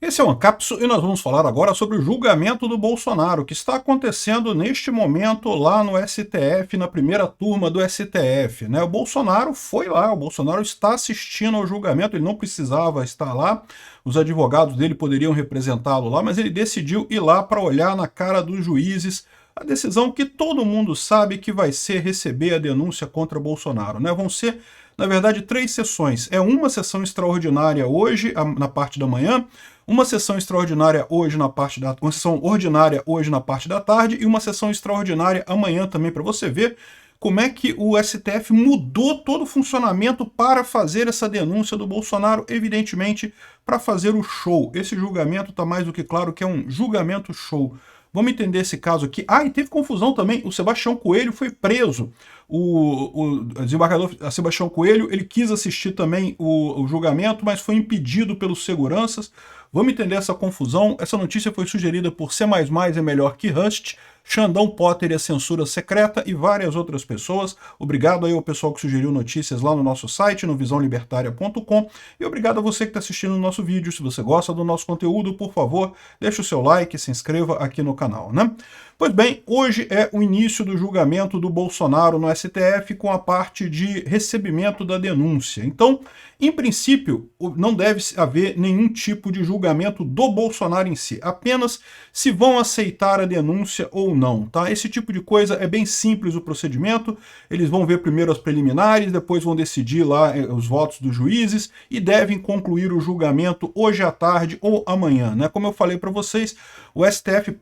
Esse é o Ancapso e nós vamos falar agora sobre o julgamento do Bolsonaro, que está acontecendo neste momento lá no STF, na primeira turma do STF, né? O Bolsonaro foi lá, o Bolsonaro está assistindo ao julgamento, ele não precisava estar lá, os advogados dele poderiam representá-lo lá, mas ele decidiu ir lá para olhar na cara dos juízes a decisão que todo mundo sabe que vai ser receber a denúncia contra Bolsonaro, né? Vão ser, na verdade, 3 sessões. É uma sessão extraordinária hoje, na parte da manhã, uma sessão extraordinária hoje na parte da... uma sessão ordinária hoje na parte da tarde e uma sessão extraordinária amanhã também, para você ver como é que o STF mudou todo o funcionamento para fazer essa denúncia do Bolsonaro, evidentemente, para fazer o show. Esse julgamento está mais do que claro que é um julgamento show. Vamos entender esse caso aqui. Ah, e teve confusão também. O Sebastião Coelho foi preso. O desembargador Sebastião Coelho, ele quis assistir também o julgamento, mas foi impedido pelos seguranças. Vamos entender essa confusão. Essa notícia foi sugerida por C++ é melhor que Rust, Xandão Potter e a Censura Secreta e várias outras pessoas. Obrigado aí ao pessoal que sugeriu notícias lá no nosso site, no visãolibertaria.com. E obrigado a você que está assistindo o nosso vídeo. Se você gosta do nosso conteúdo, por favor, deixe o seu like e se inscreva aqui no canal, né? Pois bem, hoje é o início do julgamento do Bolsonaro no STF com a parte de recebimento da denúncia. Então, em princípio, não deve haver nenhum tipo de julgamento do Bolsonaro em si, apenas se vão aceitar a denúncia ou não, tá? Esse tipo de coisa é bem simples o procedimento, eles vão ver primeiro as preliminares, depois vão decidir lá os votos dos juízes e devem concluir o julgamento hoje à tarde ou amanhã, né? Como eu falei para vocês, o STF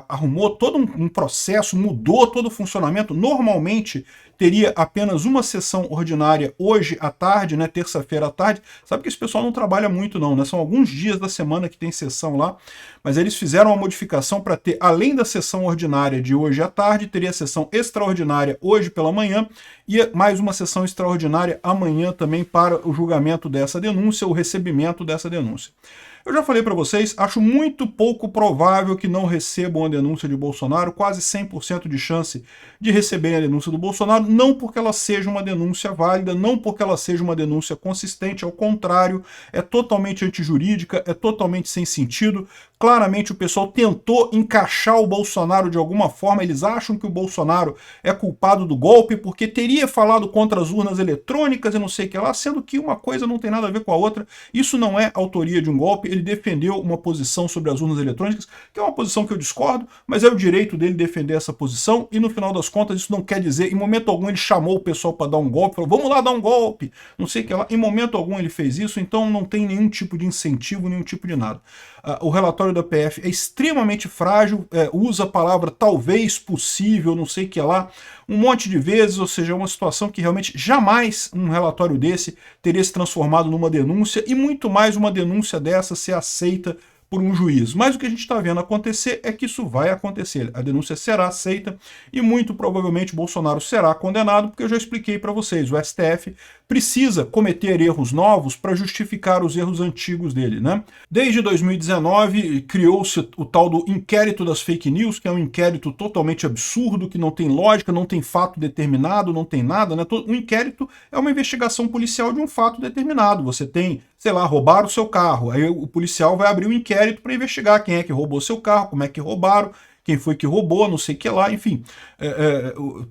arrumou todo um processo, mudou todo o funcionamento. Normalmente teria apenas uma sessão ordinária hoje à tarde, né, terça-feira à tarde. Sabe que esse pessoal não trabalha muito não, né? São alguns dias da semana que tem sessão lá, mas eles fizeram uma modificação para ter, além da sessão ordinária de hoje à tarde, teria a sessão extraordinária hoje pela manhã e mais uma sessão extraordinária amanhã também para o julgamento dessa denúncia, o recebimento dessa denúncia. Eu já falei para vocês, acho muito pouco provável que não recebam a denúncia de Bolsonaro, quase 100% de chance de receberem a denúncia do Bolsonaro, não porque ela seja uma denúncia válida, não porque ela seja uma denúncia consistente, ao contrário, é totalmente antijurídica, é totalmente sem sentido. Claramente o pessoal tentou encaixar o Bolsonaro de alguma forma, eles acham que o Bolsonaro é culpado do golpe porque teria falado contra as urnas eletrônicas e não sei o que lá, sendo que uma coisa não tem nada a ver com a outra, isso não é autoria de um golpe, ele defendeu uma posição sobre as urnas eletrônicas, que é uma posição que eu discordo, mas é o direito dele defender essa posição, e no final das contas isso não quer dizer, em momento algum ele chamou o pessoal para dar um golpe, falou, vamos lá dar um golpe, não sei o que lá, em momento algum ele fez isso, então não tem nenhum tipo de incentivo, nenhum tipo de nada. O relatório da PF é extremamente frágil, usa a palavra talvez, possível, não sei o que lá, um monte de vezes, ou seja, é uma situação que realmente jamais um relatório desse teria se transformado numa denúncia, e muito mais uma denúncia dessa ser aceita por um juiz. Mas o que a gente está vendo acontecer é que isso vai acontecer. A denúncia será aceita e muito provavelmente Bolsonaro será condenado, porque eu já expliquei para vocês, o STF precisa cometer erros novos para justificar os erros antigos dele, né? Desde 2019 criou-se o tal do inquérito das fake news, que é um inquérito totalmente absurdo, que não tem lógica, não tem fato determinado, não tem nada, né? Um inquérito é uma investigação policial de um fato determinado. Você tem, sei lá, roubaram o seu carro, aí o policial vai abrir um inquérito para investigar quem é que roubou seu carro, como é que roubaram, quem foi que roubou, não sei o que lá, enfim.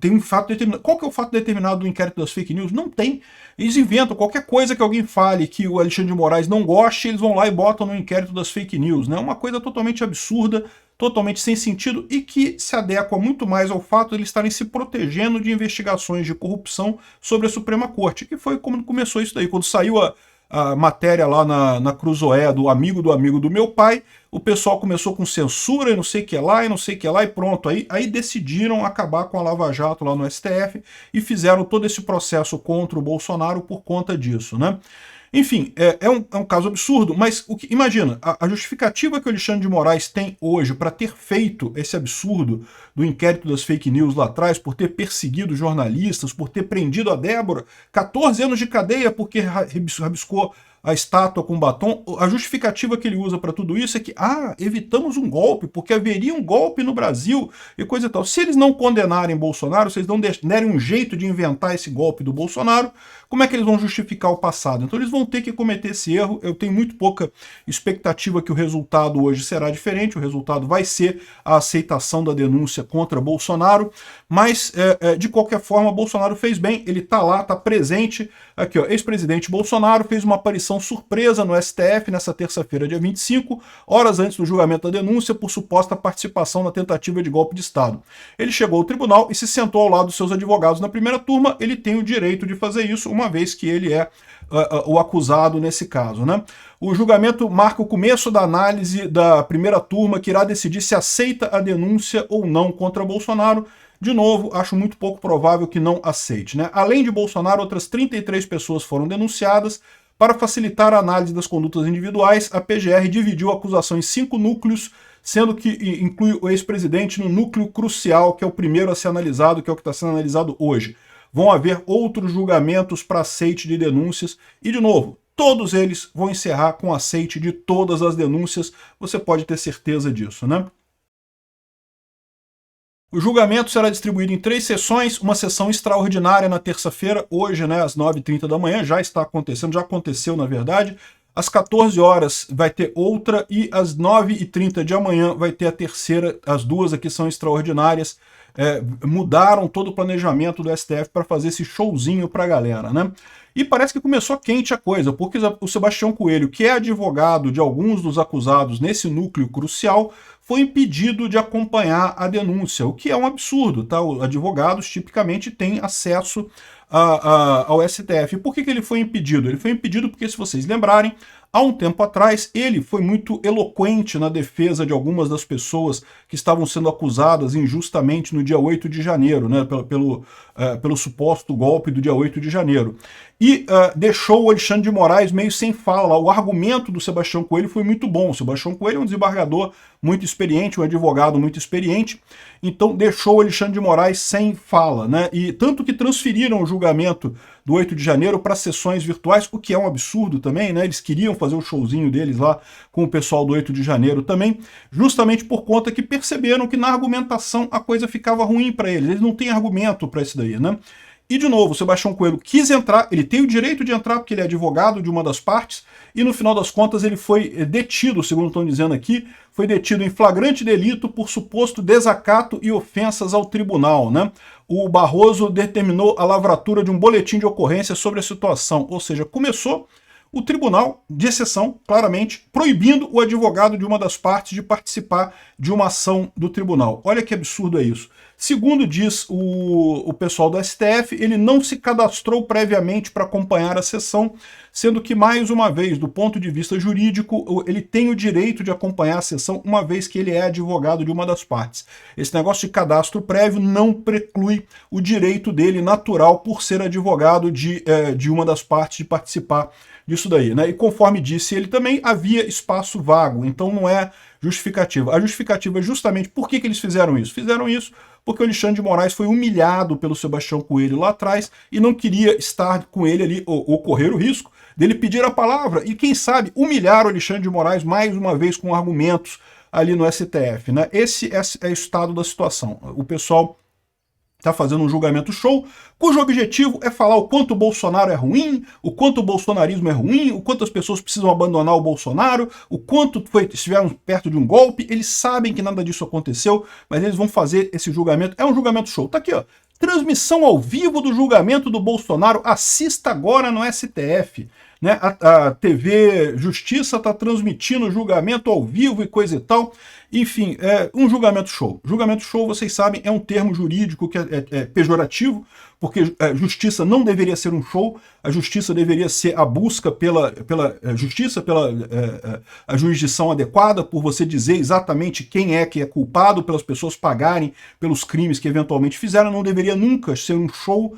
Tem um fato determinado. Qual que é o fato determinado do inquérito das fake news? Não tem. Eles inventam qualquer coisa que alguém fale que o Alexandre de Moraes não goste, eles vão lá e botam no inquérito das fake news, né? Uma coisa totalmente absurda, totalmente sem sentido e que se adequa muito mais ao fato de eles estarem se protegendo de investigações de corrupção sobre a Suprema Corte, que foi como começou isso daí. Quando saiu a matéria lá na Cruzoé do amigo do meu pai, o pessoal começou com censura e não sei o que lá, e não sei o que lá, e pronto. Aí decidiram acabar com a Lava Jato lá no STF e fizeram todo esse processo contra o Bolsonaro por conta disso, né? Enfim, é um caso absurdo, mas imagina, a justificativa que o Alexandre de Moraes tem hoje para ter feito esse absurdo do inquérito das fake news lá atrás, por ter perseguido jornalistas, por ter prendido a Débora, 14 anos de cadeia porque rabiscou a estátua com batom, a justificativa que ele usa para tudo isso é que, evitamos um golpe, porque haveria um golpe no Brasil e coisa e tal. Se eles não condenarem Bolsonaro, se eles não derem um jeito de inventar esse golpe do Bolsonaro, como é que eles vão justificar o passado? Então eles vão ter que cometer esse erro. Eu tenho muito pouca expectativa que o resultado hoje será diferente, o resultado vai ser a aceitação da denúncia contra Bolsonaro, mas de qualquer forma, Bolsonaro fez bem, ele está lá, está presente. Aqui, ó, ex-presidente Bolsonaro fez uma aparição surpresa no STF nessa terça-feira, dia 25, horas antes do julgamento da denúncia por suposta participação na tentativa de golpe de Estado. Ele chegou ao tribunal e se sentou ao lado dos seus advogados na primeira turma. Ele tem o direito de fazer isso, uma vez que ele é o acusado nesse caso, né? O julgamento marca o começo da análise da primeira turma, que irá decidir se aceita a denúncia ou não contra Bolsonaro. De novo, acho muito pouco provável que não aceite, né? Além de Bolsonaro, outras 33 pessoas foram denunciadas. Para facilitar a análise das condutas individuais, a PGR dividiu a acusação em 5 núcleos, sendo que inclui o ex-presidente no núcleo crucial, que é o primeiro a ser analisado, que é o que está sendo analisado hoje. Vão haver outros julgamentos para aceite de denúncias e, de novo, todos eles vão encerrar com aceite de todas as denúncias, você pode ter certeza disso, né? O julgamento será distribuído em 3 sessões, uma sessão extraordinária na terça-feira, hoje, né, às 9h30 da manhã, já está acontecendo, já aconteceu, na verdade. Às 14 horas vai ter outra e às 9h30 de amanhã vai ter a terceira, as duas aqui são extraordinárias. Mudaram todo o planejamento do STF para fazer esse showzinho para a galera, né? E parece que começou quente a coisa, porque o Sebastião Coelho, que é advogado de alguns dos acusados nesse núcleo crucial, foi impedido de acompanhar a denúncia, o que é um absurdo, tá? Os advogados tipicamente têm acesso ao STF. E por que ele foi impedido? Ele foi impedido porque, se vocês lembrarem, há um tempo atrás, ele foi muito eloquente na defesa de algumas das pessoas que estavam sendo acusadas injustamente no dia 8 de janeiro, né, pelo suposto golpe do dia 8 de janeiro. E deixou o Alexandre de Moraes meio sem fala. O argumento do Sebastião Coelho foi muito bom. O Sebastião Coelho é um desembargador muito experiente, um advogado muito experiente, então deixou o Alexandre de Moraes sem fala, né? E tanto que transferiram o julgamento do 8 de janeiro para sessões virtuais, o que é um absurdo também, né? Eles queriam fazer o showzinho deles lá com o pessoal do 8 de janeiro também, justamente por conta que perceberam que na argumentação a coisa ficava ruim para eles. Eles não têm argumento para isso daí, né? E, de novo, o Sebastião Coelho quis entrar, ele tem o direito de entrar porque ele é advogado de uma das partes, e no final das contas ele foi detido, segundo estão dizendo aqui, foi detido em flagrante delito por suposto desacato e ofensas ao tribunal, né? O Barroso determinou a lavratura de um boletim de ocorrência sobre a situação, ou seja, começou o tribunal, de exceção, claramente, proibindo o advogado de uma das partes de participar de uma ação do tribunal. Olha que absurdo é isso. Segundo diz o pessoal do STF, ele não se cadastrou previamente para acompanhar a sessão, sendo que, mais uma vez, do ponto de vista jurídico, ele tem o direito de acompanhar a sessão, uma vez que ele é advogado de uma das partes. Esse negócio de cadastro prévio não preclui o direito dele natural, por ser advogado de uma das partes, de participar disso daí, né? E conforme disse ele também, havia espaço vago, então não é justificativa. A justificativa é justamente por que eles fizeram isso. Fizeram isso porque o Alexandre de Moraes foi humilhado pelo Sebastião Coelho lá atrás e não queria estar com ele ali, ou correr o risco dele pedir a palavra e, quem sabe, humilhar o Alexandre de Moraes mais uma vez com argumentos ali no STF, né? Esse é o estado da situação. O pessoal está fazendo um julgamento show, cujo objetivo é falar o quanto o Bolsonaro é ruim, o quanto o bolsonarismo é ruim, o quanto as pessoas precisam abandonar o Bolsonaro, o quanto estiveram perto de um golpe. Eles sabem que nada disso aconteceu, mas eles vão fazer esse julgamento. É um julgamento show. Tá aqui, ó. Transmissão ao vivo do julgamento do Bolsonaro. Assista agora no STF. Né? A TV Justiça está transmitindo o julgamento ao vivo e coisa e tal. Enfim, é um julgamento show. Julgamento show, vocês sabem, é um termo jurídico que é pejorativo, porque justiça não deveria ser um show, a justiça deveria ser a busca pela justiça, pela a jurisdição adequada, por você dizer exatamente quem é que é culpado, pelas pessoas pagarem pelos crimes que eventualmente fizeram. Não deveria nunca ser um show.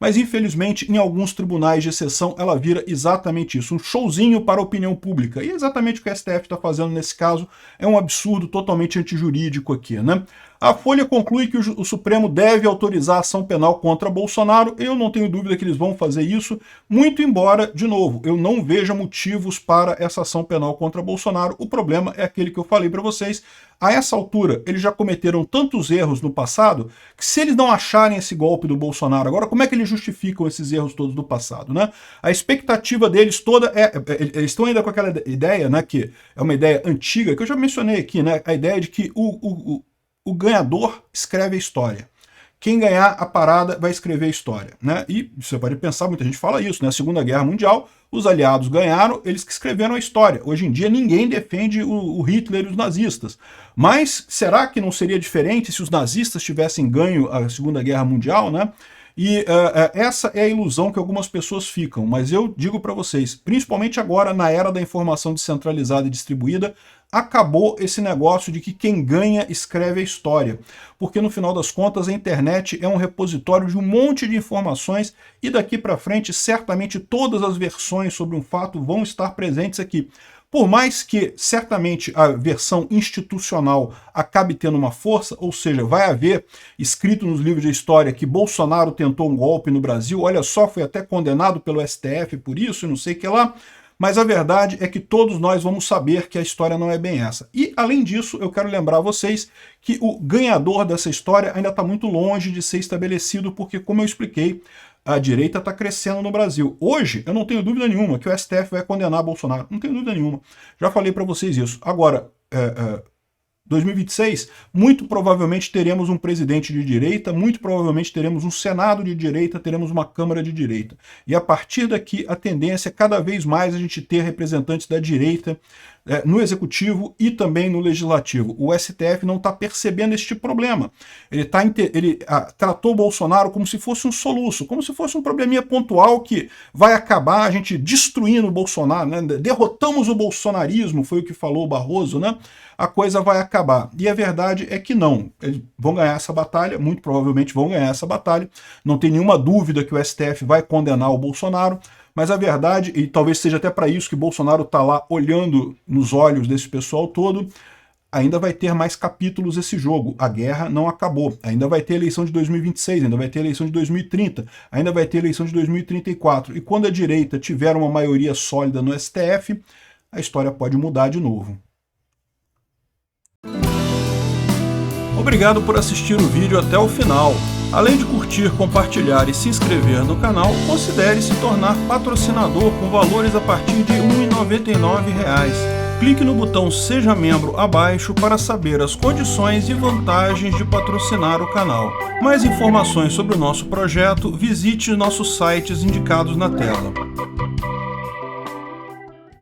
Mas, infelizmente, em alguns tribunais de exceção, ela vira exatamente isso, um showzinho para a opinião pública. E é exatamente o que a STF está fazendo nesse caso. É um absurdo totalmente antijurídico aqui, né? A Folha conclui que o Supremo deve autorizar a ação penal contra Bolsonaro. Eu não tenho dúvida que eles vão fazer isso, muito embora, de novo, eu não veja motivos para essa ação penal contra Bolsonaro. O problema é aquele que eu falei para vocês. A essa altura, eles já cometeram tantos erros no passado, que se eles não acharem esse golpe do Bolsonaro agora, como é que eles justificam esses erros todos do passado, né? A expectativa deles toda eles estão ainda com aquela ideia, né, que é uma ideia antiga, que eu já mencionei aqui, né, a ideia de que o ganhador escreve a história. Quem ganhar a parada vai escrever a história, né? E você pode pensar, muita gente fala isso, né? A Segunda Guerra Mundial, os aliados ganharam, eles que escreveram a história. Hoje em dia ninguém defende o Hitler e os nazistas. Mas será que não seria diferente se os nazistas tivessem ganho a Segunda Guerra Mundial, né? E essa é a ilusão que algumas pessoas ficam, mas eu digo para vocês, principalmente agora na era da informação descentralizada e distribuída, acabou esse negócio de que quem ganha escreve a história. Porque no final das contas a internet é um repositório de um monte de informações e daqui para frente certamente todas as versões sobre um fato vão estar presentes aqui. Por mais que certamente a versão institucional acabe tendo uma força, ou seja, vai haver escrito nos livros de história que Bolsonaro tentou um golpe no Brasil, olha só, foi até condenado pelo STF por isso, não sei o que lá, mas a verdade é que todos nós vamos saber que a história não é bem essa. E, além disso, eu quero lembrar a vocês que o ganhador dessa história ainda está muito longe de ser estabelecido, porque, como eu expliquei, a direita está crescendo no Brasil. Hoje, eu não tenho dúvida nenhuma que o STF vai condenar Bolsonaro. Não tenho dúvida nenhuma. Já falei para vocês isso. Agora, 2026, muito provavelmente teremos um presidente de direita, muito provavelmente teremos um Senado de direita, teremos uma Câmara de direita. E a partir daqui, a tendência é cada vez mais a gente ter representantes da direita no Executivo e também no Legislativo. O STF não está percebendo este problema. Ele tratou o Bolsonaro como se fosse um soluço, como se fosse um probleminha pontual que vai acabar a gente destruindo o Bolsonaro, né? Derrotamos o bolsonarismo, foi o que falou o Barroso, né? A coisa vai acabar. E a verdade é que não. Eles vão ganhar essa batalha, muito provavelmente vão ganhar essa batalha. Não tem nenhuma dúvida que o STF vai condenar o Bolsonaro, mas a verdade, e talvez seja até para isso que Bolsonaro está lá olhando nos olhos desse pessoal todo, ainda vai ter mais capítulos esse jogo. A guerra não acabou. Ainda vai ter eleição de 2026, ainda vai ter eleição de 2030, ainda vai ter eleição de 2034. E quando a direita tiver uma maioria sólida no STF, a história pode mudar de novo. Obrigado por assistir o vídeo até o final. Além de curtir, compartilhar e se inscrever no canal, considere se tornar patrocinador com valores a partir de R$ 1,99. Clique no botão Seja Membro abaixo para saber as condições e vantagens de patrocinar o canal. Mais informações sobre o nosso projeto, visite nossos sites indicados na tela.